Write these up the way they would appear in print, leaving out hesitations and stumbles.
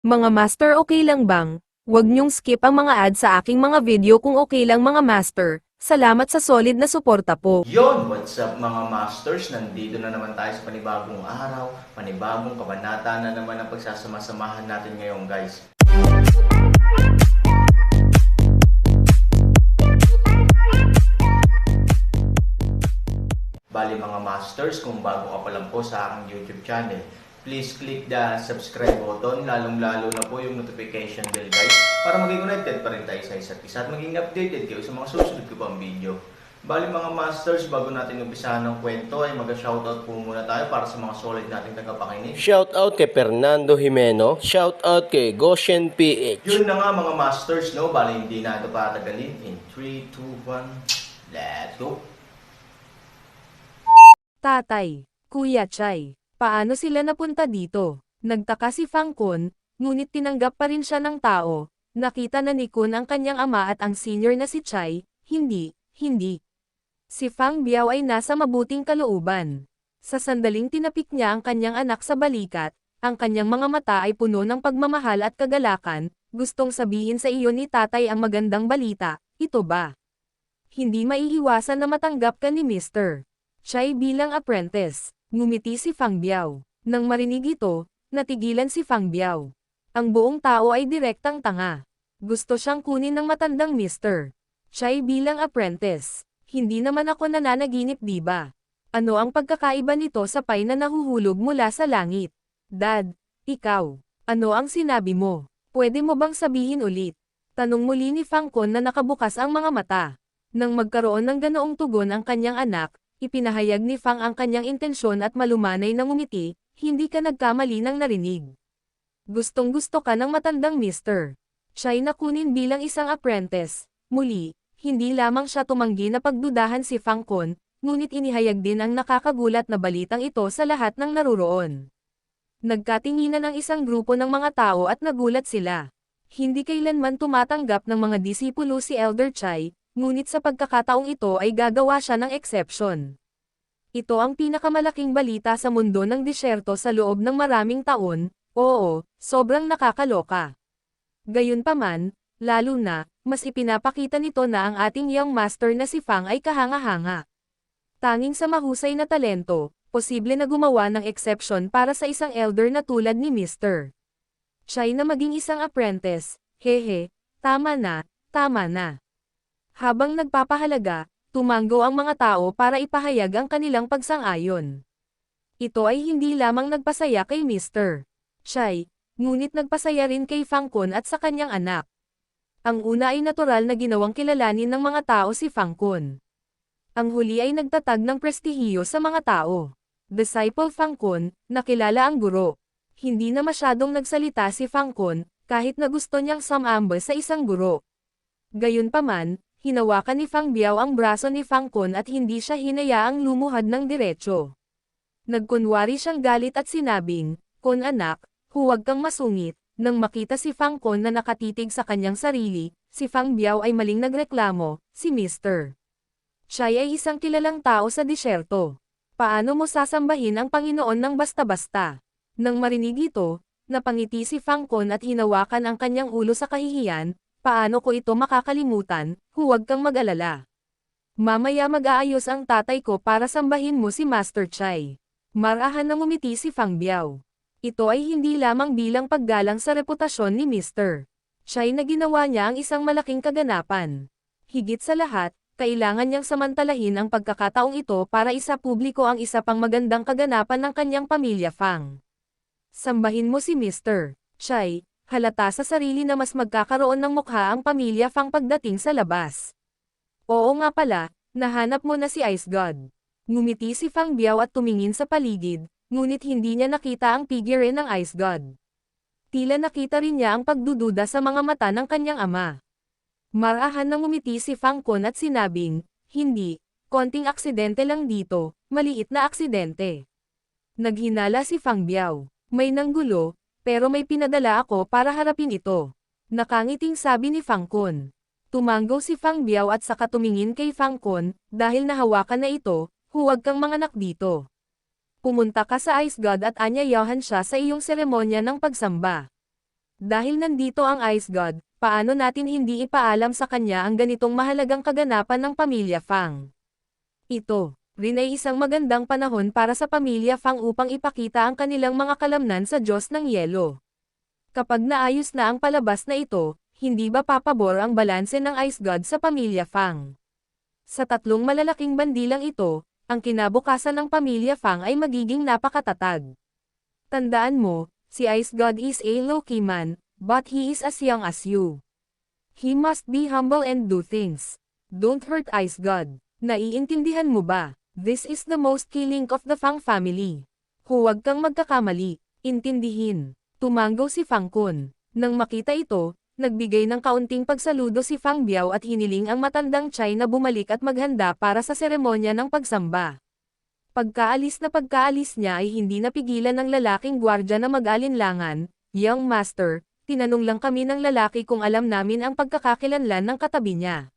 Mga master, okay lang bang? Huwag niyong skip ang mga ads sa aking mga video kung okay lang mga master. Salamat sa solid na suporta po. Yon, what's up mga masters? Nandito na naman tayo sa panibagong araw, panibagong kabanata na naman ang pagsasama-samahan natin ngayon guys. Bali mga masters, kung bago ka pa lang po sa aking YouTube channel, please click the subscribe button, lalong-lalo na po yung notification bell guys, para maging connected pa rin tayo sa isa't isa at maging updated kayo sa mga susunod ko pang video. Bali mga masters, bago natin umpisahan ng kwento ay mag-shoutout po muna tayo para sa mga solid nating tagapakinig. Shoutout kay Fernando Jimeno, shoutout kay Goshen PH. Yun na nga mga masters, no? Bali hindi na ito patagalin. In 3, 2, 1, let's go! Tatay, Kuya Chay, paano sila napunta dito? Nagtaka si Fang Kun, ngunit tinanggap pa rin siya ng tao. Nakita na ni Kun ang kanyang ama at ang senior na si Chay, hindi. Si Fang Biao ay nasa mabuting kalooban. Sa sandaling tinapik niya ang kanyang anak sa balikat, ang kanyang mga mata ay puno ng pagmamahal at kagalakan. Gustong sabihin sa iyo ni tatay ang magandang balita, ito ba? Hindi maiiwasan na matanggap ka ni Mr. Chay bilang apprentice. Ngumiti si Fang Biao. Nang marinig ito, natigilan si Fang Biao. Ang buong tao ay direktang tanga. Gusto siyang kunin ng matandang Mr. Chay bilang apprentice. Hindi naman ako nananaginip, di ba? Ano ang pagkakaiba nito sa pay na nahuhulog mula sa langit? Dad, ikaw, ano ang sinabi mo? Pwede mo bang sabihin ulit? Tanong muli ni Fang Kun na nakabukas ang mga mata. Nang magkaroon ng ganoong tugon ang kanyang anak, ipinahayag ni Fang ang kanyang intensyon at malumanay na ngumiti, hindi ka nagkamali ng narinig. Gustong-gusto ka ng matandang Mr. Chay na kunin bilang isang apprentice. Muli, hindi lamang siya tumanggi na pagdudahan si Fang Kun, ngunit inihayag din ang nakakagulat na balitang ito sa lahat ng naruroon. Nagkatinginan ang isang grupo ng mga tao at nagulat sila. Hindi kailanman tumatanggap ng mga disipulo si Elder Chay, ngunit sa pagkakataong ito ay gagawa siya ng exception. Ito ang pinakamalaking balita sa mundo ng disyerto sa loob ng maraming taon, oo, sobrang nakakaloka. Gayunpaman, lalo na, mas ipinapakita nito na ang ating young master na si Fang ay kahanga-hanga. Tanging sa mahusay na talento, posible na gumawa ng exception para sa isang elder na tulad ni Mr. Chay na maging isang apprentice, hehe, tama na, tama na. Habang nagpapahalaga, tumanggo ang mga tao para ipahayag ang kanilang pagsang-ayon. Ito ay hindi lamang nagpasaya kay Mr. Chay, ngunit nagpasaya rin kay Fang Kun at sa kanyang anak. Ang una ay natural na ginawang kilalanin ng mga tao si Fang Kun. Ang huli ay nagtatag ng prestihiyo sa mga tao. Disciple Fang Kun, nakilala ang guro. Hindi na masyadong nagsalita si Fang Kun, kahit na gusto niyang sumamba sa isang guro. Gayunpaman, hinawakan ni Fang Biao ang braso ni Fang Kun at hindi siya hinayaang lumuhad ng diretso. Nagkunwari siyang galit at sinabing, Kun anak, huwag kang masungit. Nang makita si Fang Kun na nakatitig sa kanyang sarili, si Fang Biao ay maling nagreklamo, si Mr. Chay ay isang kilalang tao sa disyerto. Paano mo sasambahin ang Panginoon ng basta-basta? Nang marinig ito, napangiti si Fang Kun at hinawakan ang kanyang ulo sa kahihiyan, paano ko ito makakalimutan, huwag kang mag-alala. Mamaya mag-aayos ang tatay ko para sambahin mo si Master Chay. Marahan na ngumiti si Fang Biao. Ito ay hindi lamang bilang paggalang sa reputasyon ni Mr. Chay na ginawa niya ang isang malaking kaganapan. Higit sa lahat, kailangan niyang samantalahin ang pagkakataong ito para isapubliko ang isa pang magandang kaganapan ng kanyang pamilya Fang. Sambahin mo si Mr. Chay, halata sa sarili na mas magkakaroon ng mukha ang pamilya Fang pagdating sa labas. Oo nga pala, nahanap mo na si Ice God. Ngumiti si Fang Biao at tumingin sa paligid, ngunit hindi niya nakita ang figure ng Ice God. Tila nakita rin niya ang pagdududa sa mga mata ng kanyang ama. Marahan na ngumiti si Fang Kun at sinabing, hindi, konting aksidente lang dito, maliit na aksidente. Naghinala si Fang Biao, may nanggulo, pero may pinadala ako para harapin ito. Nakangiting sabi ni Fang Kun. Tumanggo si Fang Biao at saka tumingin kay Fang Kun, dahil nahawakan na ito, huwag kang manganak dito. Pumunta ka sa Ice God at anyayahan siya sa iyong seremonya ng pagsamba. Dahil nandito ang Ice God, paano natin hindi ipaalam sa kanya ang ganitong mahalagang kaganapan ng pamilya Fang? Ito rin ay isang magandang panahon para sa pamilya Fang upang ipakita ang kanilang mga kalamnan sa Diyos ng Yelo. Kapag naayos na ang palabas na ito, hindi ba papabor ang balanse ng Ice God sa pamilya Fang? Sa tatlong malalaking bandilang ito, ang kinabukasan ng pamilya Fang ay magiging napakatatag. Tandaan mo, si Ice God is a low-key man, but he is as young as you. He must be humble and do things. Don't hurt Ice God. Naiintindihan mo ba? This is the most key link of the Fang family. Huwag kang magkakamali. Intindihin. Tumanggo si Fang Kun. Nang makita ito, nagbigay ng kaunting pagsaludo si Fang Biao at hiniling ang matandang Chai na bumalik at maghanda para sa seremonya ng pagsamba. Pagkaalis niya ay hindi napigilan ng lalaking gwardya na mag-alinlangan. Young Master, tinanong lang kami ng lalaki kung alam namin ang pagkakakilanlan ng katabi niya.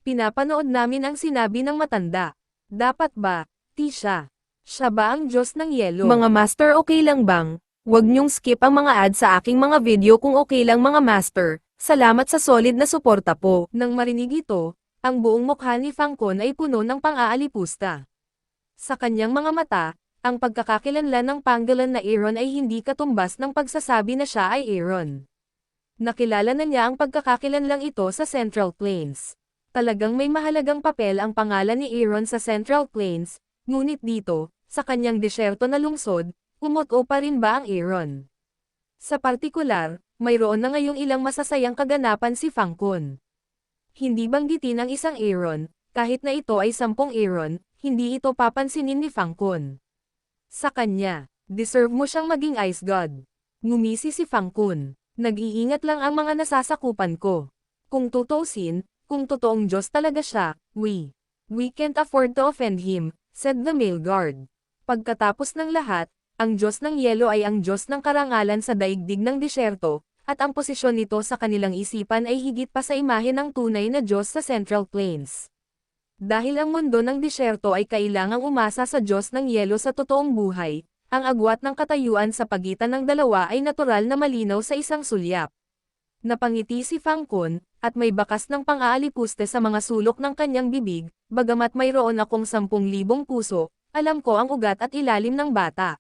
Pinapanood namin ang sinabi ng matanda. Dapat ba, Tisha? Siya ba ang Diyos ng Yelo? Mga master, okay lang bang? Huwag niyong skip ang mga ads sa aking mga video kung okay lang mga master. Salamat sa solid na suporta po. Nang marinig ito, ang buong mukha ni Fang Kun ay puno ng pang-aalipusta. Sa kanyang mga mata, ang pagkakakilanlan ng panggalan na Aaron ay hindi katumbas ng pagsasabi na siya ay Aaron. Nakilala na niya ang pagkakakilanlang ito sa Central Plains. Talagang may mahalagang papel ang pangalan ni Aaron sa Central Plains, ngunit dito, sa kanyang disyerto na lungsod, umuto pa rin ba ang Aaron? Sa partikular, mayroon na ngayong ilang masasayang kaganapan si Fang Kun. Hindi banggitin ang isang Aaron, kahit na ito ay 10 Aaron, hindi ito papansinin ni Fang Kun. Sa kanya, deserve mo siyang maging Ice God. Ngumisi si Fang Kun. Nag-iingat lang ang mga nasasakupan ko. Kung tutusin, kung totoong Diyos talaga siya, we can't afford to offend him, said the male guard. Pagkatapos ng lahat, ang Diyos ng Yelo ay ang Diyos ng karangalan sa daigdig ng disyerto, at ang posisyon nito sa kanilang isipan ay higit pa sa imahe ng tunay na Diyos sa Central Plains. Dahil ang mundo ng disyerto ay kailangang umasa sa Diyos ng Yelo sa totoong buhay, ang agwat ng katayuan sa pagitan ng dalawa ay natural na malinaw sa isang sulyap. Napangiti si Fang Kun, at may bakas ng pang-aalipuste sa mga sulok ng kanyang bibig, bagamat mayroon akong 10,000 puso, alam ko ang ugat at ilalim ng bata.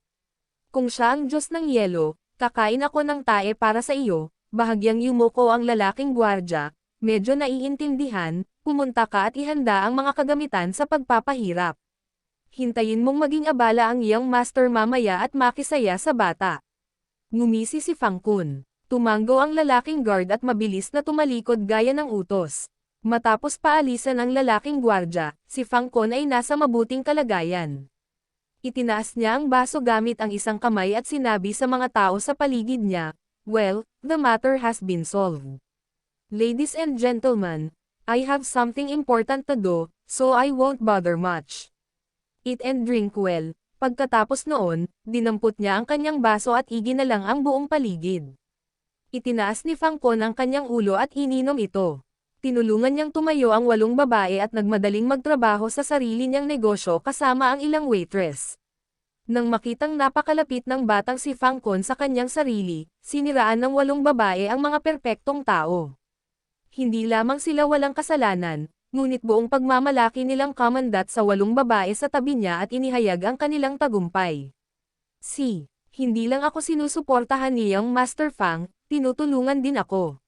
Kung siya ang Diyos ng Yelo, kakain ako ng tae para sa iyo, bahagyang yumuko ang lalaking gwardya, medyo naiintindihan, pumunta ka at ihanda ang mga kagamitan sa pagpapahirap. Hintayin mong maging abala ang iyong master mamaya at makisaya sa bata. Ngumisi si Fang Kun. Tumanggo ang lalaking guard at mabilis na tumalikod gaya ng utos. Matapos paalisan ang lalaking gwardya, si Fang Kun ay nasa mabuting kalagayan. Itinaas niya ang baso gamit ang isang kamay at sinabi sa mga tao sa paligid niya, "Well, the matter has been solved. Ladies and gentlemen, I have something important to do, so I won't bother much. Eat and drink well." Pagkatapos noon, dinampot niya ang kanyang baso at iginalang ang buong paligid. Itinaas ni Fang Kun ang kanyang ulo at ininom ito. Tinulungan niyang tumayo ang 8 babae at nagmadaling magtrabaho sa sarili niyang negosyo kasama ang ilang waitress. Nang makitang napakalapit ng batang si Fang Kun sa kanyang sarili, siniraan ng 8 babae ang mga perpektong tao. Hindi lamang sila walang kasalanan, ngunit buong pagmamalaki nilang kamandat sa 8 babae sa tabi niya at inihayag ang kanilang tagumpay. Hindi lang ako sinusuportahan niyang Master Fang, tinutulungan din ako.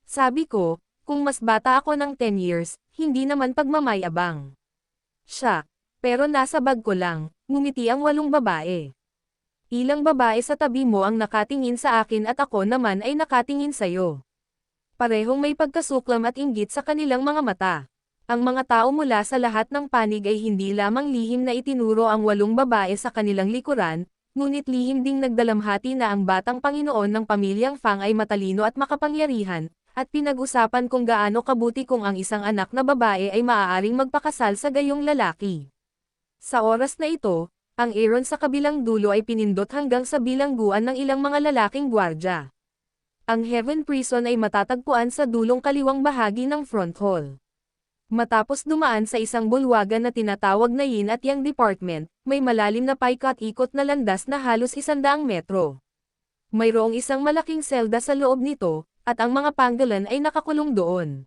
Sabi ko, kung mas bata ako ng 10 years, hindi naman pagmamayabang. Siya, pero nasa bag ko lang, ngumiti ang 8 babae. Ilang babae sa tabi mo ang nakatingin sa akin at ako naman ay nakatingin sa'yo. Parehong may pagkasuklam at inggit sa kanilang mga mata. Ang mga tao mula sa lahat ng panig ay hindi lamang lihim na itinuro ang 8 babae sa kanilang likuran, ngunit lihim ding nagdalamhati na ang batang Panginoon ng pamilyang Fang ay matalino at makapangyarihan, at pinag-usapan kung gaano kabuti kung ang isang anak na babae ay maaaring magpakasal sa gayong lalaki. Sa oras na ito, ang Aaron sa kabilang dulo ay pinindot hanggang sa bilangguan ng ilang mga lalaking gwardya. Ang Heaven Prison ay matatagpuan sa dulong kaliwang bahagi ng front hall. Matapos dumaan sa isang bulwagan na tinatawag na Yin at Yang Department, may malalim na paikot-ikot na landas na halos 100 metro. Mayroong isang malaking selda sa loob nito, at ang mga pangolin ay nakakulong doon.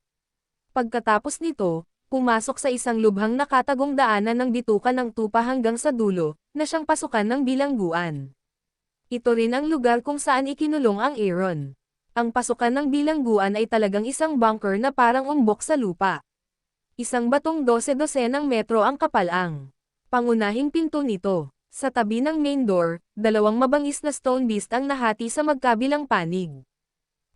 Pagkatapos nito, pumasok sa isang lubhang nakatagong daanan ng bituka ng tupa hanggang sa dulo, na siyang pasukan ng bilangguan. Ito rin ang lugar kung saan ikinulong ang Aaron. Ang pasukan ng bilangguan ay talagang isang bunker na parang umbok sa lupa. Isang batong 12-12 ng metro ang kapalang. Pangunahing pinto nito. Sa tabi ng main door, dalawang mabangis na stone beast ang nahati sa magkabilang panig.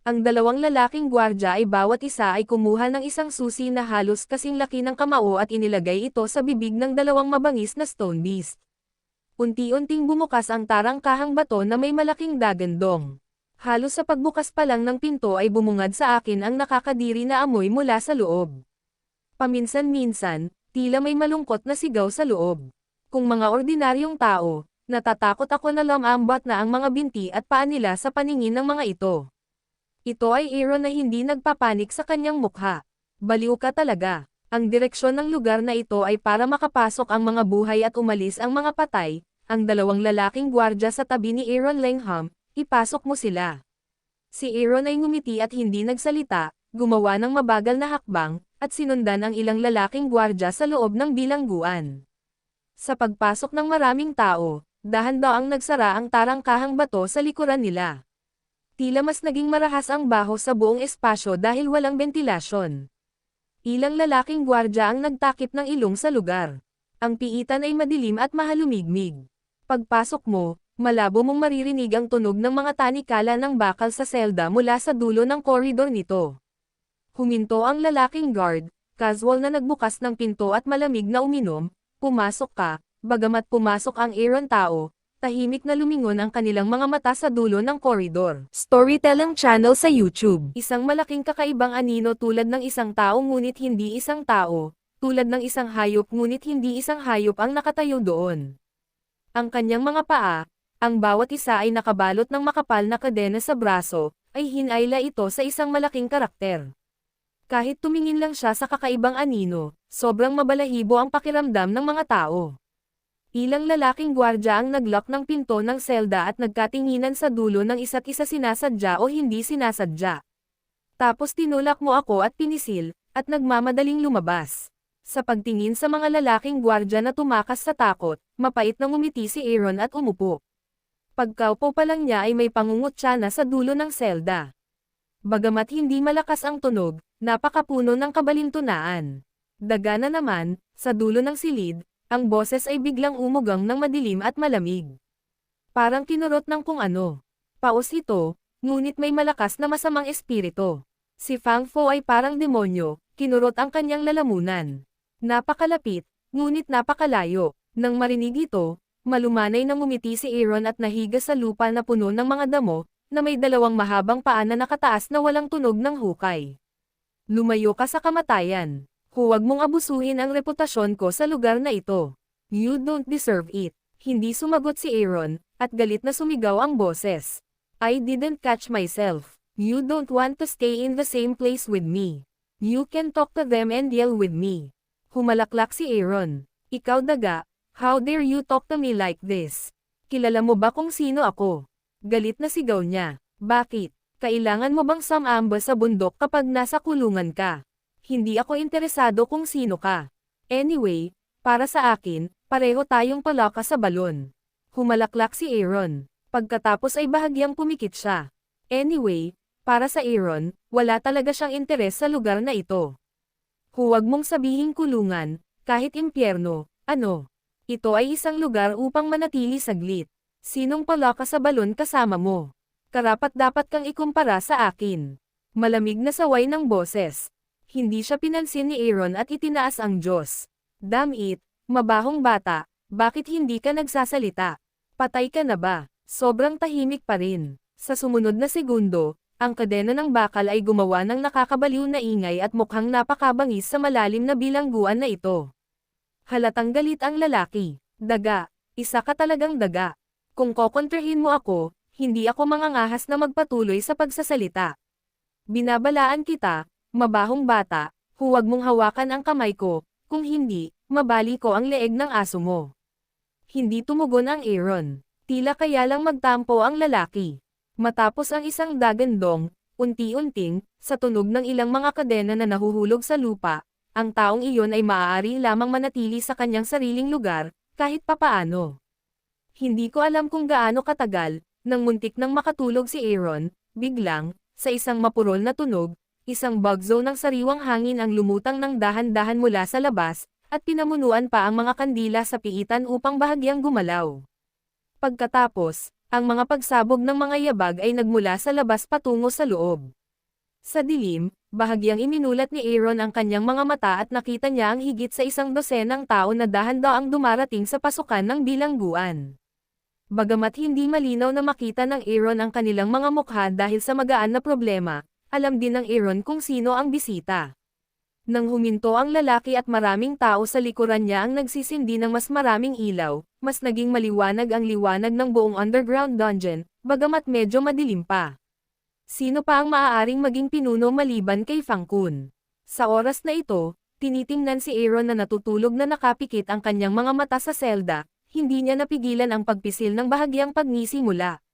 Ang dalawang lalaking gwardya ay bawat isa ay kumuha ng isang susi na halos kasing laki ng kamao at inilagay ito sa bibig ng dalawang mabangis na stone beast. Unti-unting bumukas ang tarangkahang bato na may malaking dagandong. Halos sa pagbukas pa lang ng pinto ay bumungad sa akin ang nakakadiri na amoy mula sa loob. Paminsan-minsan, tila may malungkot na sigaw sa loob. Kung mga ordinaryong tao, natatakot ako na lumambat na ang mga binti at paa nila sa paningin ng mga ito. Ito ay Aaron na hindi nagpapanik sa kanyang mukha. Baliw ka talaga. Ang direksyon ng lugar na ito ay para makapasok ang mga buhay at umalis ang mga patay. Ang dalawang lalaking gwardya sa tabi ni Aaron Langham, ipasok mo sila. Si Aaron ay ngumiti at hindi nagsalita, gumawa ng mabagal na hakbang, at sinundan ang ilang lalaking gwardya sa loob ng bilangguan. Sa pagpasok ng maraming tao, dahan-daang nagsara ang tarangkahang bato sa likuran nila. Tila mas naging marahas ang baho sa buong espasyo dahil walang bentilasyon. Ilang lalaking gwardya ang nagtakip ng ilong sa lugar. Ang piitan ay madilim at mahalumigmig. Pagpasok mo, malabo mong maririnig ang tunog ng mga tanikala ng bakal sa selda mula sa dulo ng koridor nito. Huminto ang lalaking guard, casual na nagbukas ng pinto at malamig na uminom. Pumasok ka, bagamat pumasok ang Aaron tao, tahimik na lumingon ang kanilang mga mata sa dulo ng koridor. Storytelling channel sa YouTube. Isang malaking kakaibang anino tulad ng isang tao ngunit hindi isang tao, tulad ng isang hayop ngunit hindi isang hayop ang nakatayo doon. Ang kanyang mga paa, ang bawat isa ay nakabalot ng makapal na kadena sa braso, ay hinayla ito sa isang malaking karakter. Kahit tumingin lang siya sa kakaibang anino, sobrang mabalahibo ang pakiramdam ng mga tao. Ilang lalaking gwardya ang naglock ng pinto ng selda at nagkatinginan sa dulo ng isa't isa sinasadya o hindi sinasadya. Tapos tinulak mo ako at pinisil, at nagmamadaling lumabas. Sa pagtingin sa mga lalaking gwardya na tumakas sa takot, mapait na ngumiti si Aaron at umupo. Pagkaupo pa lang niya ay may pangungutya na sa dulo ng selda. Bagamat hindi malakas ang tunog, napakapuno ng kabalintunaan. Daga na naman, sa dulo ng silid, ang boses ay biglang umugang ng madilim at malamig. Parang kinurot ng kung ano. Paos ito, ngunit may malakas na masamang espiritu. Si Fang Fo ay parang demonyo, kinurot ang kanyang lalamunan. Napakalapit, ngunit napakalayo. Nang marinig ito, malumanay na ngumiti si Aaron at nahiga sa lupa na puno ng mga damo, na may dalawang mahabang paa na nakataas na walang tunog ng hukay. Lumayo ka sa kamatayan. Huwag mong abusuhin ang reputasyon ko sa lugar na ito. You don't deserve it. Hindi sumagot si Aaron, at galit na sumigaw ang boses. I didn't catch myself. You don't want to stay in the same place with me. You can talk to them and yell with me. Humalaklak si Aaron. Ikaw daga, how dare you talk to me like this? Kilala mo ba kung sino ako? Galit na sigaw niya. Bakit? Kailangan mo bang sumamba sa bundok kapag nasa kulungan ka? Hindi ako interesado kung sino ka. Anyway, para sa akin, pareho tayong palaka sa balon. Humalaklak si Aaron. Pagkatapos ay bahagyang pumikit siya. Anyway, para sa Aaron, wala talaga siyang interes sa lugar na ito. Huwag mong sabihing kulungan, kahit impyerno, ano. Ito ay isang lugar upang manatili saglit. Sinong palaka sa balon kasama mo? Karapat-dapat kang ikumpara sa akin. Malamig na saway ng boses. Hindi siya pinansin ni Aaron at itinaas ang Diyos. Damn it, mabahong bata, bakit hindi ka nagsasalita? Patay ka na ba? Sobrang tahimik pa rin. Sa sumunod na segundo, ang kadena ng bakal ay gumawa ng nakakabaliw na ingay at mukhang napakabangis sa malalim na bilangguan na ito. Halatang galit ang lalaki. Daga, isa ka talagang daga. Kung kokontrahin mo ako, hindi ako mangangahas na magpatuloy sa pagsasalita. Binabalaan kita, mabahong bata, huwag mong hawakan ang kamay ko, kung hindi, mabali ko ang leeg ng aso mo. Hindi tumugon ang Aaron. Tila kaya lang magtampo ang lalaki. Matapos ang isang dagandong, unti-unting, sa tunog ng ilang mga kadena na nahuhulog sa lupa, ang taong iyon ay maaari lamang manatili sa kanyang sariling lugar, kahit papaano. Hindi ko alam kung gaano katagal, nang muntik nang makatulog si Aaron, biglang, sa isang mapurol na tunog, isang bagzo ng sariwang hangin ang lumutang ng dahan-dahan mula sa labas, at pinamunuan pa ang mga kandila sa piitan upang bahagyang gumalaw. Pagkatapos, ang mga pagsabog ng mga yabag ay nagmula sa labas patungo sa loob. Sa dilim, bahagyang iminulat ni Aaron ang kanyang mga mata at nakita niya ang higit sa 100 tao na dahan-daang dumarating sa pasukan ng bilangguan. Bagamat hindi malinaw na makita ng Aaron ang kanilang mga mukha dahil sa magaan na problema, alam din ng Aaron kung sino ang bisita. Nang huminto ang lalaki at maraming tao sa likuran niya ang nagsisindi ng mas maraming ilaw, mas naging maliwanag ang liwanag ng buong underground dungeon, bagamat medyo madilim pa. Sino pa ang maaaring maging pinuno maliban kay Fang Kun? Sa oras na ito, tinitingnan si Aaron na natutulog na nakapikit ang kanyang mga mata sa selda, hindi niya napigilan ang pagpisil ng bahagyang pagngisi mula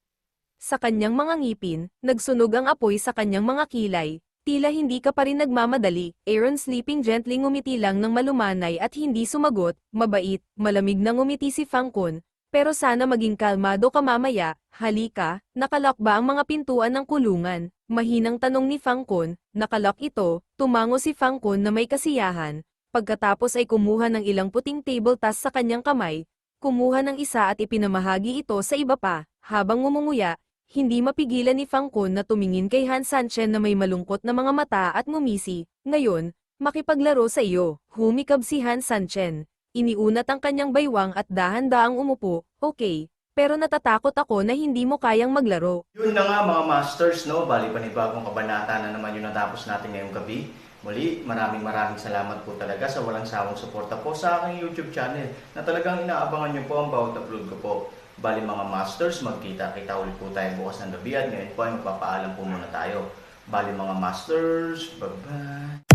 Sa kanyang mga ngipin, nagsunog ang apoy sa kanyang mga kilay, tila hindi ka pa rin nagmamadali. Aaron sleeping gently ngumiti lang ng malumanay at hindi sumagot, mabait, malamig na ngumiti si Fang Kun, pero sana maging kalmado ka mamaya, halika, nakalock ba ang mga pintuan ng kulungan? Mahinang tanong ni Fang Kun, nakalock ito, tumango si Fang Kun na may kasiyahan, pagkatapos ay kumuha ng ilang puting table task sa kanyang kamay, kumuha ng isa at ipinamahagi ito sa iba pa, habang ngumunguya, hindi mapigilan ni Fang Kun na tumingin kay Han Sanchen na may malungkot na mga mata at ngumisi. Ngayon, makipaglaro sa iyo, humikab si Han Sanchen. Iniunat ang kanyang baywang at dahan-daang umupo, okay, pero natatakot ako na hindi mo kayang maglaro. Yun na nga mga masters, no? Bali panibagong kabanata na naman yung natapos natin ngayong gabi. Muli, maraming salamat po talaga sa walang sawang suporta po sa aking YouTube channel na talagang inaabangan nyo po ang bawat upload ko po. Bali mga masters, magkita-kita ulit po tayo bukas ng gabi at ngayon po ay magpapaalam po muna tayo. Bali mga masters, bye-bye!